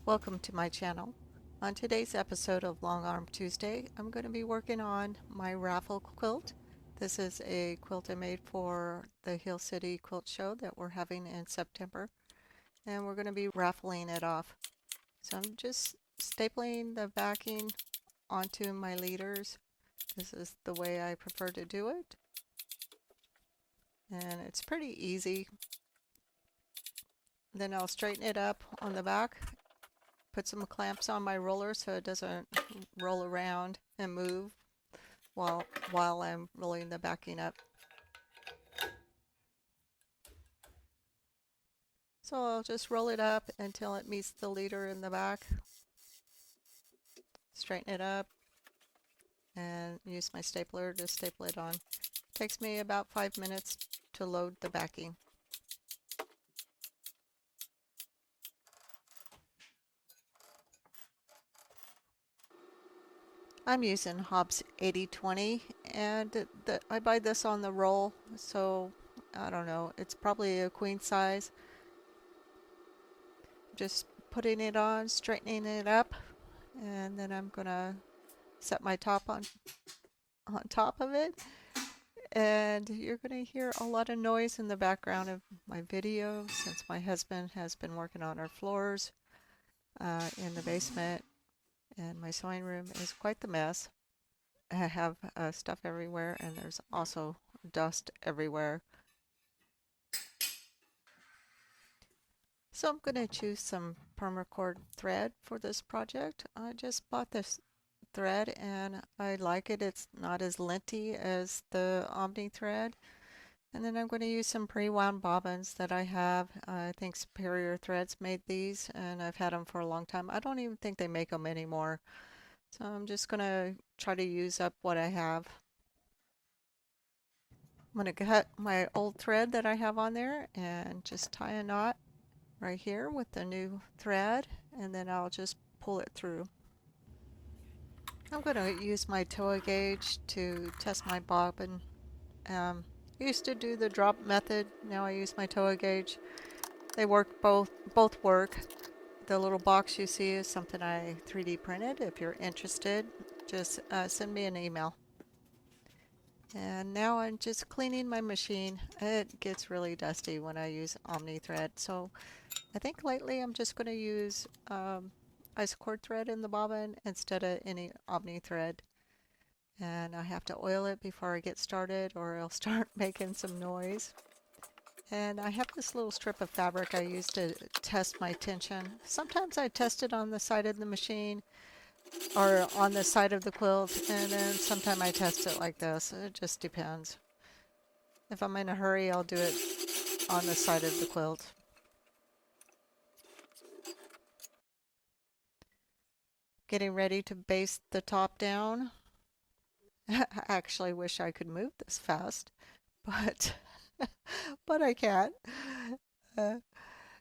Welcome to my channel. On today's episode of Longarm Tuesday, I'm going to be working on my raffle quilt. This is a quilt I made for the Hill City Quilt Show that we're having in September, and we're going to be raffling it off. So I'm just stapling the backing onto my leaders. This is the way I prefer to do it, and it's pretty easy. Then I'll straighten it up on the back, put some clamps on my roller so it doesn't roll around and move while I'm rolling the backing up. So I'll just roll it up until it meets the leader in the back, straighten it up, and use my stapler to staple it on. It takes me about 5 minutes to load the backing. I'm using Hobbs 8020, and I buy this on the roll, so I don't know, it's probably a queen size. Just putting it on, straightening it up, and then I'm gonna set my top on top of it. And you're gonna hear a lot of noise in the background of my video since my husband has been working on our floors in the basement, and my sewing room is quite the mess. I have stuff everywhere, and there's also dust everywhere. So I'm going to choose some permacord thread for this project. I just bought this thread and I like it. It's not as linty as the Omni thread. And then I'm going to use some pre-wound bobbins that I have. I think Superior Threads made these, and I've had them for a long time. I don't even think they make them anymore. So I'm just going to try to use up what I have. I'm going to cut my old thread that I have on there and just tie a knot right here with the new thread, and then I'll just pull it through. I'm going to use my toa gauge to test my bobbin. I used to do the drop method. Now I use my toa gauge. They work, both work. The little box you see is something I 3D printed. If you're interested, just send me an email. And now I'm just cleaning my machine. It gets really dusty when I use Omni thread, so I think lately I'm just going to use isocord thread in the bobbin instead of any Omni thread. And I have to oil it before I get started or it'll start making some noise. And I have this little strip of fabric I use to test my tension. Sometimes I test it on the side of the machine or on the side of the quilt, and then sometimes I test it like this. It just depends. If I'm in a hurry, I'll do it on the side of the quilt. Getting ready to baste the top down. I actually wish I could move this fast, but but I can't. Uh,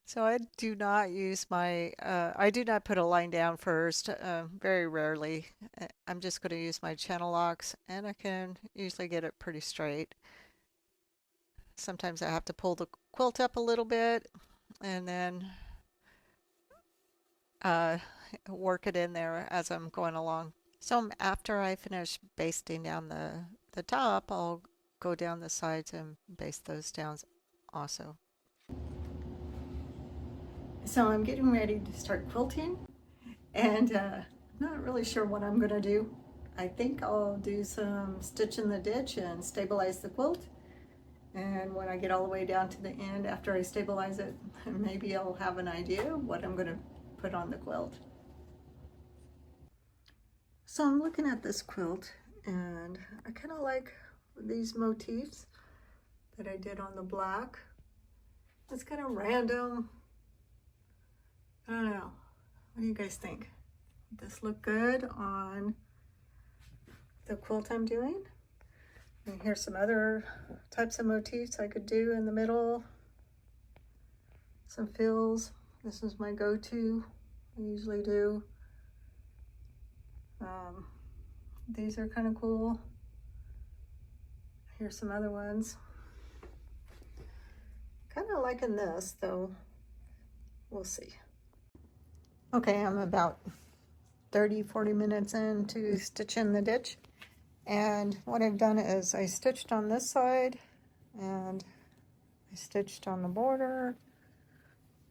so I do not use my, I do not put a line down first, very rarely. I'm just going to use my channel locks, and I can usually get it pretty straight. Sometimes I have to pull the quilt up a little bit and then uh, work it in there as I'm going along. So after I finish basting down the top, I'll go down the sides and baste those down also. So I'm getting ready to start quilting, and not really sure what I'm going to do. I think I'll do some stitch in the ditch and stabilize the quilt. And when I get all the way down to the end, after I stabilize it, maybe I'll have an idea what I'm going to put on the quilt. So I'm looking at this quilt, and I kind of like these motifs that I did on the black. It's kind of random. I don't know. What do you guys think? Would this look good on the quilt I'm doing? And here's some other types of motifs I could do in the middle. Some fills. This is my go-to. I usually do. These are kind of cool. Here's some other ones. Kind of liking this, though. We'll see. Okay, I'm about 30-40 minutes into stitching the ditch, and what I've done is I stitched on this side, and I stitched on the border,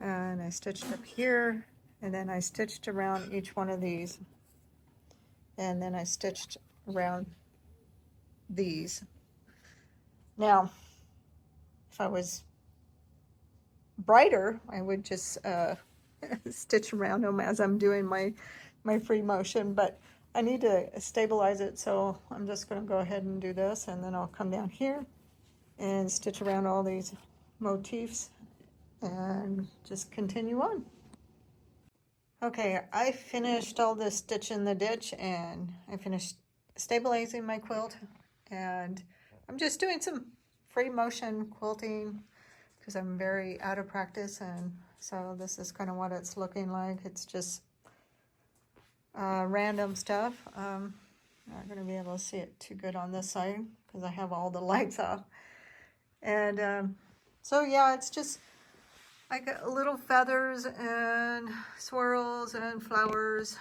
and I stitched up here, and then I stitched around each one of these, and then I stitched around these. Now, if I was brighter, I would just stitch around them as I'm doing my free motion, but I need to stabilize it, so I'm just going to go ahead and do this, and then I'll come down here and stitch around all these motifs and just continue on. Okay, I finished all this stitch in the ditch, and I finished stabilizing my quilt, and I'm just doing some free motion quilting because I'm very out of practice, and so this is kind of what it's looking like. It's just random stuff. Not going to be able to see it too good on this side because I have all the lights off. And so yeah, it's just I got little feathers and swirls and flowers.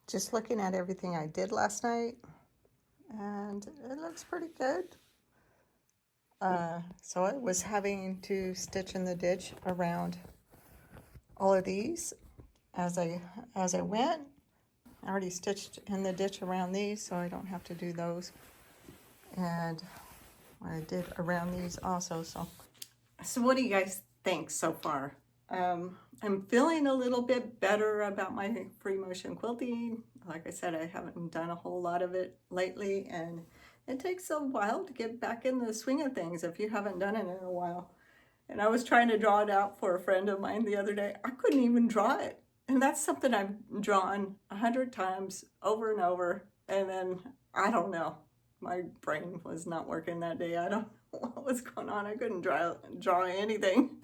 Just looking at everything I did last night, and it looks pretty good. So I was having to stitch in the ditch around all of these as I went. I already stitched in the ditch around these, so I don't have to do those. And I did around these also. So what do you guys think so far? I'm feeling a little bit better about my free motion quilting. Like I said, I haven't done a whole lot of it lately, and it takes a while to get back in the swing of things if you haven't done it in a while. And I was trying to draw it out for a friend of mine the other day. I couldn't even draw it. And that's something I've drawn 100 times over and over. And then, I don't know, my brain was not working that day. I don't know what was going on. I couldn't draw anything.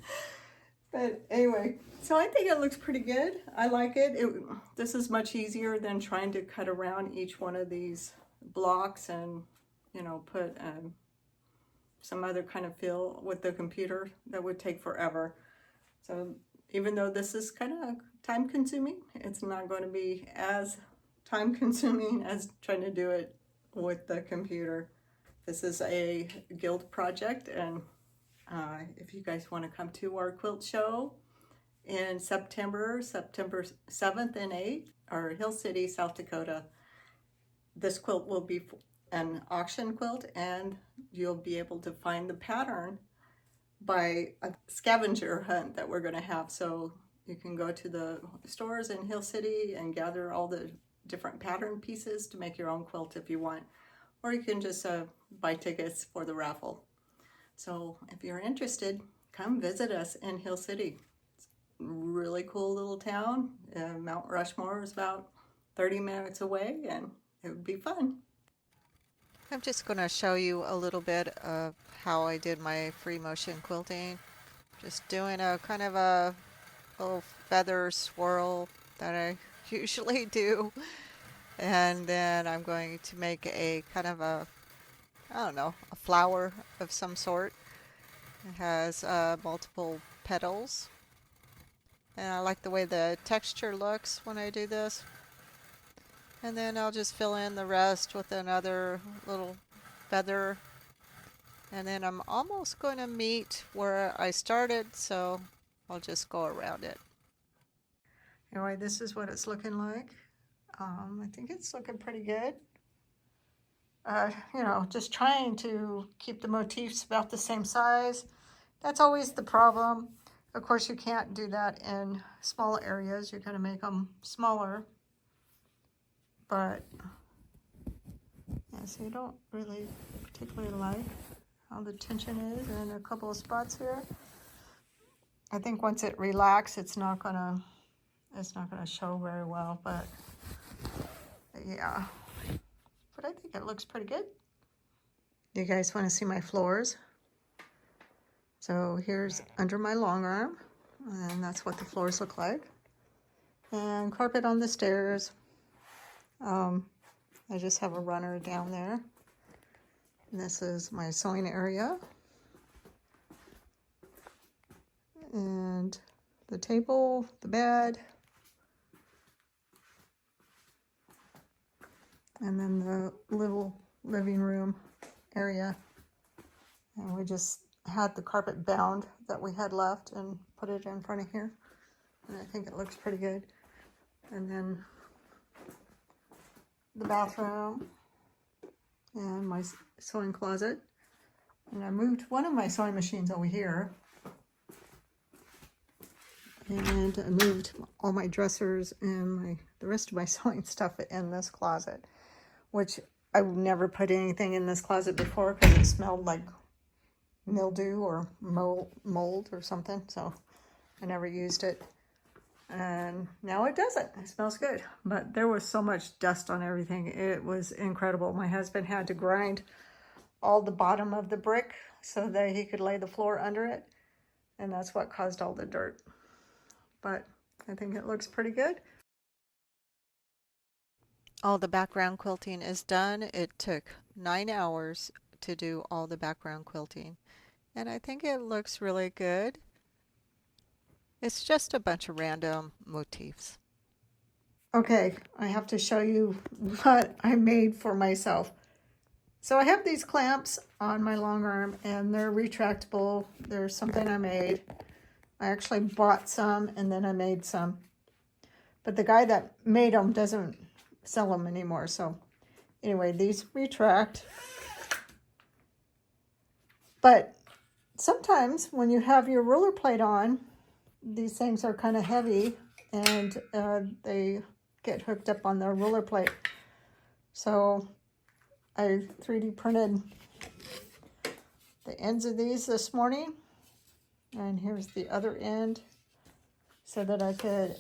But anyway, so I think it looks pretty good. I like it. This is much easier than trying to cut around each one of these blocks and, you know, put some other kind of fill with the computer. That would take forever. So even though this is kind of time consuming, it's not going to be as time consuming as trying to do it with the computer. This is a guild project, and if you guys want to come to our quilt show in September 7th and 8th, or Hill City, South Dakota, this quilt will be an auction quilt, and you'll be able to find the pattern by a scavenger hunt that we're going to have. So you can go to the stores in Hill City and gather all the different pattern pieces to make your own quilt if you want, or you can just buy tickets for the raffle. So if you're interested, come visit us in Hill City. It's a really cool little town. Mount Rushmore is about 30 minutes away, and it would be fun. I'm just going to show you a little bit of how I did my free motion quilting. Just doing a kind of a little feather swirl that I usually do. And then I'm going to make a kind of a, I don't know, a flower of some sort. It has multiple petals. And I like the way the texture looks when I do this. And then I'll just fill in the rest with another little feather. And then I'm almost going to meet where I started, so I'll just go around it. Anyway, this is what it's looking like. I think it's looking pretty good. You know, just trying to keep the motifs about the same size. That's always the problem. Of course, you can't do that in small areas. You're going to make them smaller. But, yeah, so you don't really particularly like how the tension is in a couple of spots here. I think once it relaxes, it's not gonna show very well, but yeah. But I think it looks pretty good. You guys want to see my floors? So here's under my long arm, and that's what the floors look like. And carpet on the stairs. I just have a runner down there. And this is my sewing area. And the table, the bed, and then the little living room area. And we just had the carpet bound that we had left and put it in front of here. And I think it looks pretty good. And then the bathroom and my sewing closet. And I moved one of my sewing machines over here. And I moved all my dressers and the rest of my sewing stuff in this closet, which I've never put anything in this closet before because it smelled like mildew or mold or something. So I never used it. And now it doesn't. It smells good. But there was so much dust on everything. It was incredible. My husband had to grind all the bottom of the brick so that he could lay the floor under it. And that's what caused all the dirt. But I think it looks pretty good. All the background quilting is done. It took 9 hours to do all the background quilting. And I think it looks really good. It's just a bunch of random motifs. Okay, I have to show you what I made for myself. So I have these clamps on my long arm and they're retractable. They're something I made. I actually bought some and then I made some. But the guy that made them doesn't sell them anymore. So anyway, these retract. But sometimes when you have your ruler plate on, these things are kind of heavy and they get hooked up on the ruler plate. So I 3D printed the ends of these this morning. And here's the other end so that I could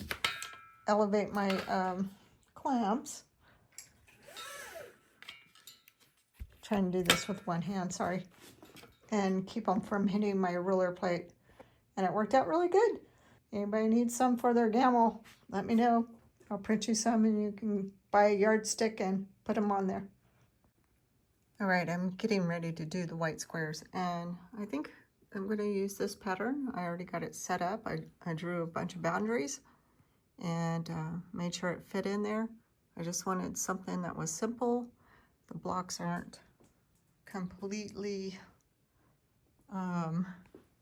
elevate my clamps. Trying to do this with one hand, sorry. And keep them from hitting my ruler plate. And it worked out really good. Anybody needs some for their Gammill, let me know. I'll print you some and you can buy a yardstick and put them on there. All right, I'm getting ready to do the white squares. And I think I'm going to use this pattern. I already got it set up. I drew a bunch of boundaries and made sure it fit in there. I just wanted something that was simple. The blocks aren't completely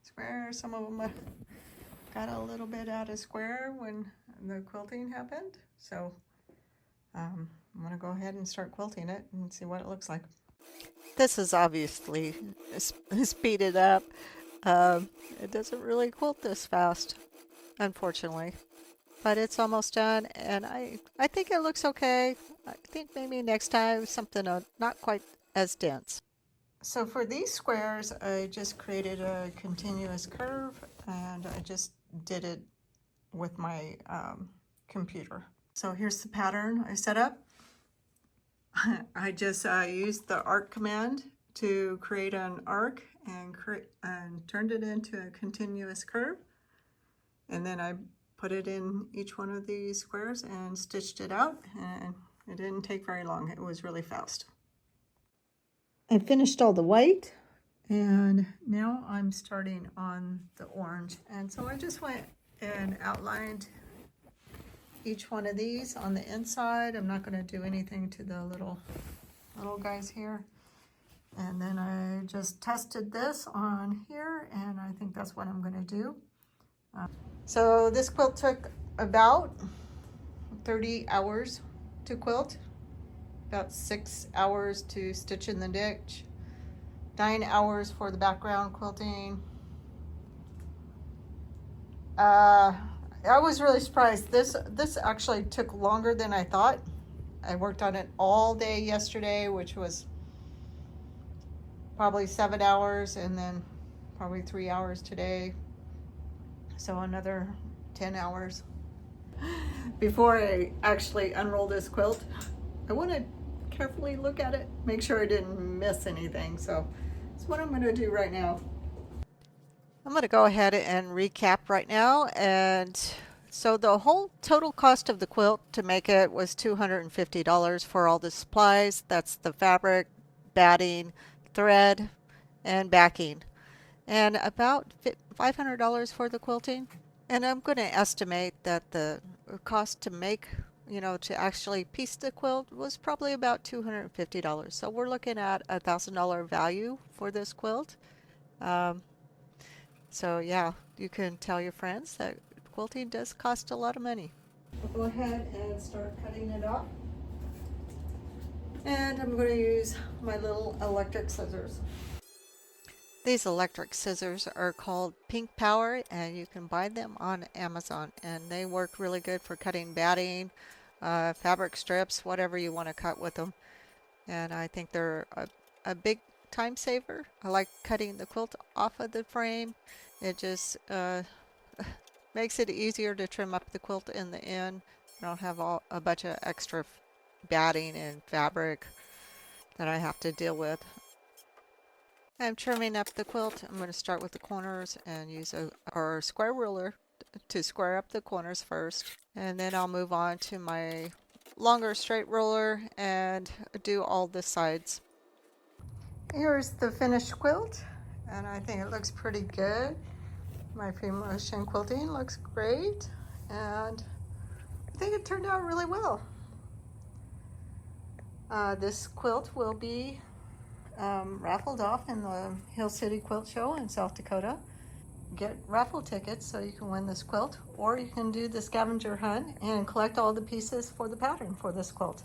square. Some of them got a little bit out of square when the quilting happened. So I'm going to go ahead and start quilting it and see what it looks like. This is obviously speeded up. It doesn't really quilt this fast, unfortunately, but it's almost done, and I think it looks okay. I think maybe next time something not quite as dense. So for these squares, I just created a continuous curve, and I just did it with my computer. So here's the pattern I set up. I just used the arc command to create an arc and turned it into a continuous curve. And then I put it in each one of these squares and stitched it out, and it didn't take very long. It was really fast. I finished all the white and now I'm starting on the orange. And so I just went and outlined each one of these on the inside. I'm not going to do anything to the little guys here. And then I just tested this on here, and I think that's what I'm going to do. So this quilt took about 30 hours to quilt, about 6 hours to stitch in the ditch, 9 hours for the background quilting. I was really surprised. This actually took longer than I thought. I worked on it all day yesterday, which was probably 7 hours, and then probably 3 hours today. So another 10 hours. Before I actually unroll this quilt, I want to carefully look at it, make sure I didn't miss anything. So that's what I'm going to do right now. I'm going to go ahead and recap right now. And so the whole total cost of the quilt to make it was $250 for all the supplies. That's the fabric, batting, thread, and backing. And about $500 for the quilting. And I'm going to estimate that the cost to make, to actually piece the quilt was probably about $250. So we're looking at $1,000 value for this quilt. Um, so yeah, you can tell your friends that quilting does cost a lot of money. I'll go ahead and start cutting it up. And I'm going to use my little electric scissors. These electric scissors are called Pink Power, and you can buy them on Amazon, and they work really good for cutting batting, fabric strips, whatever you want to cut with them. And I think they're a big time saver. I like cutting the quilt off of the frame. It just makes it easier to trim up the quilt in the end. I don't have a bunch of extra batting and fabric that I have to deal with. I'm trimming up the quilt. I'm going to start with the corners and use our square ruler to square up the corners first. And then I'll move on to my longer straight ruler and do all the sides. Here's the finished quilt, and I think it looks pretty good. My free motion quilting looks great, and I think it turned out really well. This quilt will be raffled off in the Hill City Quilt Show in South Dakota. Get raffle tickets so you can win this quilt, or you can do the scavenger hunt and collect all the pieces for the pattern for this quilt.